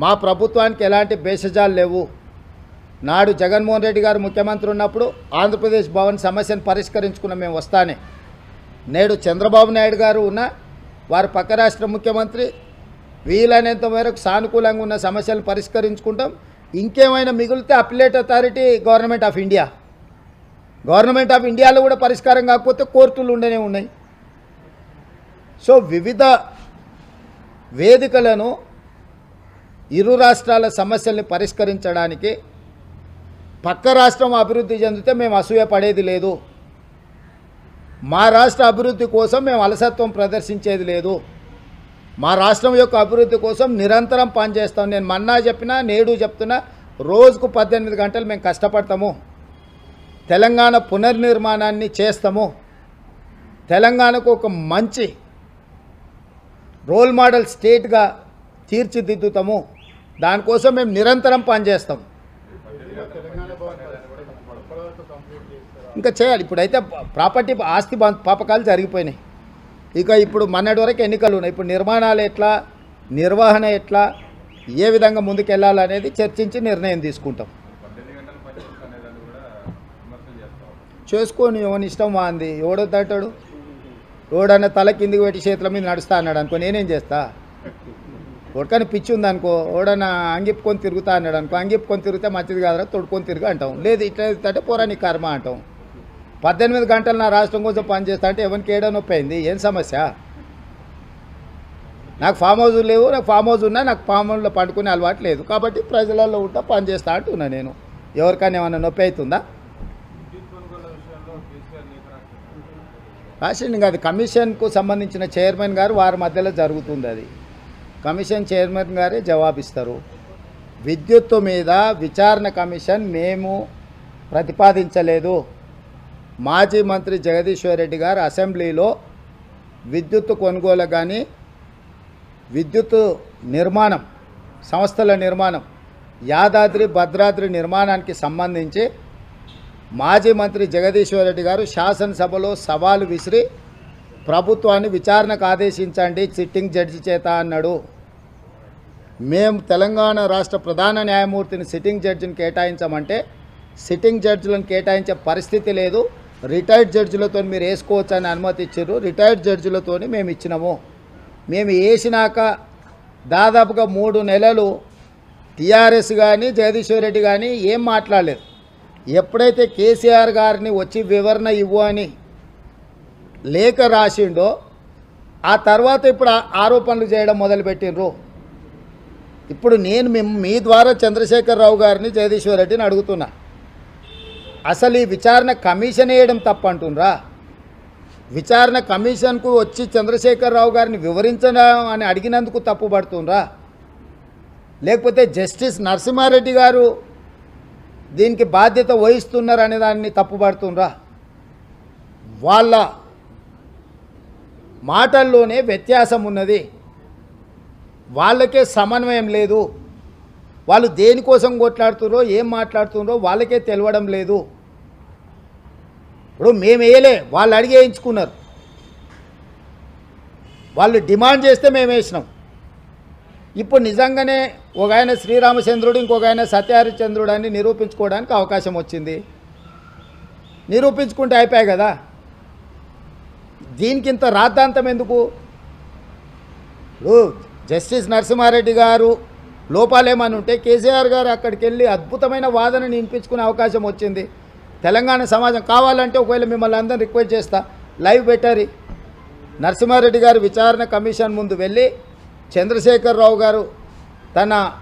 మా ప్రభుత్వానికి ఎలాంటి భేషజాలు లేవు. నాడు జగన్మోహన్ రెడ్డి గారు ముఖ్యమంత్రి ఉన్నప్పుడు ఆంధ్రప్రదేశ్ భవన్ సమస్యను పరిష్కరించుకున్న మేము వస్తానే. నేడు చంద్రబాబు నాయుడు గారు ఉన్న వారు పక్క రాష్ట్ర ముఖ్యమంత్రి, వీలైనంత మేరకు సానుకూలంగా ఉన్న సమస్యలను పరిష్కరించుకుంటాం. ఇంకేమైనా మిగిలితే అప్పిలేట్ అథారిటీ గవర్నమెంట్ ఆఫ్ ఇండియాలో కూడా పరిష్కారం కాకపోతే కోర్టులు ఉండనే ఉన్నాయి. సో వివిధ వేదికలను ఇరు రాష్ట్రాల సమస్యల్ని పరిష్కరించడానికి పక్క రాష్ట్రం అభివృద్ధి చెందితే మేము అసూయపడేది లేదు. మా రాష్ట్ర అభివృద్ధి కోసం మేము అలసత్వం ప్రదర్శించేది లేదు. మా రాష్ట్రం యొక్క అభివృద్ధి కోసం నిరంతరం పనిచేస్తాం. నేను మొన్న చెప్పినా, నేడు చెప్తున్నా, రోజుకు 18 గంటలు మేము కష్టపడతాము. తెలంగాణ పునర్నిర్మాణాన్ని చేస్తాము. తెలంగాణకు ఒక మంచి రోల్ మోడల్ స్టేట్గా తీర్చిదిద్దుతాము. దానికోసం మేము నిరంతరం పనిచేస్తాం. ఇంకా చేయాలి. ఇప్పుడైతే ప్రాపర్టీ ఆస్తి పాపకాలు జరిగిపోయినాయి. ఇక ఇప్పుడు మొన్నటి వరకు ఎన్నికలు ఉన్నాయి. ఇప్పుడు నిర్మాణాలు ఎట్లా, నిర్వహణ ఎట్లా, ఏ విధంగా ముందుకెళ్ళాలనేది చర్చించి నిర్ణయం తీసుకుంటాం. చేసుకొని ఎవని ఇష్టం వాంది. ఎవడొద్దంటాడు? ఎవడన్నా తల కిందికి పెట్టి చేతుల మీద నడుస్తా అన్నాడు అనుకో, నేనేం చేస్తా? ఎవరికైనా పిచ్చి ఉందనుకో, ఎవడన్నా అంగిప్పుకొని తిరుగుతా అన్నాడు అనుకో, అంగిప్పుకొని తిరిగితే మంచిది కాదురా, తొడుకొని తిరిగి అంటాం. లేదు ఇట్లా అంటే పోరా నీ కర్మ అంటాం. 18 గంటలు నా రాష్ట్రం కోసం పనిచేస్తా అంటే ఎవరికి ఏడో నొప్పి అయింది? ఏం సమస్య? నాకు ఫామ్ హౌస్ లేవు. నాకు ఫామ్ హౌస్ ఉన్నా నాకు ఫామ్ హౌస్లో పండుకునే అలవాటు లేదు. కాబట్టి ప్రజలలో ఉంటా పనిచేస్తా అంటున్నా. నేను ఎవరికైనా ఏమన్నా నొప్పి అవుతుందా? రాసింది కాదు, కమిషన్కు సంబంధించిన చైర్మన్ గారు వారి మధ్యలో జరుగుతుంది. అది కమిషన్ చైర్మన్ గారే జవాబిస్తారు. విద్యుత్తు మీద విచారణ కమిషన్ మేము ప్రతిపాదించలేదు. మాజీ మంత్రి జగదీశ్వర్ రెడ్డి గారు అసెంబ్లీలో విద్యుత్తు కొనుగోలు కానీ విద్యుత్తు నిర్మాణం, సంస్థల నిర్మాణం, యాదాద్రి భద్రాద్రి నిర్మాణానికి సంబంధించి మాజీ మంత్రి జగదీశ్వర్ రెడ్డి గారు శాసనసభలో సవాలు విసిరి ప్రభుత్వాన్ని విచారణకు ఆదేశించండి సిట్టింగ్ జడ్జి చేత అన్నాడు. మేము తెలంగాణ రాష్ట్ర ప్రధాన న్యాయమూర్తిని సిట్టింగ్ జడ్జిని కేటాయించమంటే సిట్టింగ్ జడ్జిలను కేటాయించే పరిస్థితి లేదు, రిటైర్డ్ జడ్జిలతో మీరు వేసుకోవచ్చు అని అనుమతి ఇచ్చారు. రిటైర్డ్ జడ్జిలతో మేము ఇచ్చినాము. మేము వేసినాక దాదాపుగా 3 నెలలు టీఆర్ఎస్ కానీ జగదీశ్వర్ రెడ్డి కానీ ఏం మాట్లాడలేదు. ఎప్పుడైతే కేసీఆర్ గారిని వచ్చి వివరణ ఇవ్వు అని లేఖ రాసిండో ఆ తర్వాత ఇప్పుడు ఆరోపణలు చేయడం మొదలుపెట్టిండ్రు. ఇప్పుడు నేను మీ ద్వారా చంద్రశేఖరరావు గారిని జగదీశ్వర్ రెడ్డిని అడుగుతున్నా, అసలు ఈ విచారణ కమిషన్ వేయడం తప్పు అంటుండ్రా? విచారణ కమిషన్కు వచ్చి చంద్రశేఖరరావు గారిని వివరించడం అని అడిగినందుకు తప్పు పడుతుండ్రా? లేకపోతే జస్టిస్ నరసింహారెడ్డి గారు దీనికి బాధ్యత వహిస్తున్నారు అనే దాన్ని తప్పు పడుతుండ్రా? వాళ్ళ మాటల్లోనే వ్యత్యాసం ఉన్నది. వాళ్ళకే సమన్వయం లేదు. వాళ్ళు దేనికోసం కొట్లాడుతున్నారో ఏం మాట్లాడుతున్నారో వాళ్ళకే తెలియడం లేదు. ఇప్పుడు మేము వేయలే, వాళ్ళు అడిగి వేయించుకున్నారు. వాళ్ళు డిమాండ్ చేస్తే మేము వేసినాం. ఇప్పుడు నిజంగానే ఒక ఆయన శ్రీరామచంద్రుడు, ఇంకొక ఆయన సత్యహరిచంద్రుడు అని నిరూపించుకోవడానికి అవకాశం వచ్చింది. నిరూపించుకుంటే అయిపోయాయి కదా. దీనికి ఇంత రాద్ధాంతం ఎందుకు? జస్టిస్ నరసింహారెడ్డి గారు లోపాలేమని ఉంటే కేసీఆర్ గారు అక్కడికి వెళ్ళి అద్భుతమైన వాదనని వినిపించుకునే అవకాశం వచ్చింది. తెలంగాణ సమాజం కావాలంటే ఒకవేళ మిమ్మల్ని అందరిని రిక్వెస్ట్ చేస్తా, లైవ్ పెట్టారు. నరసింహారెడ్డి గారు విచారణ కమిషన్ ముందు వెళ్ళి చంద్రశేఖరరావు గారు తన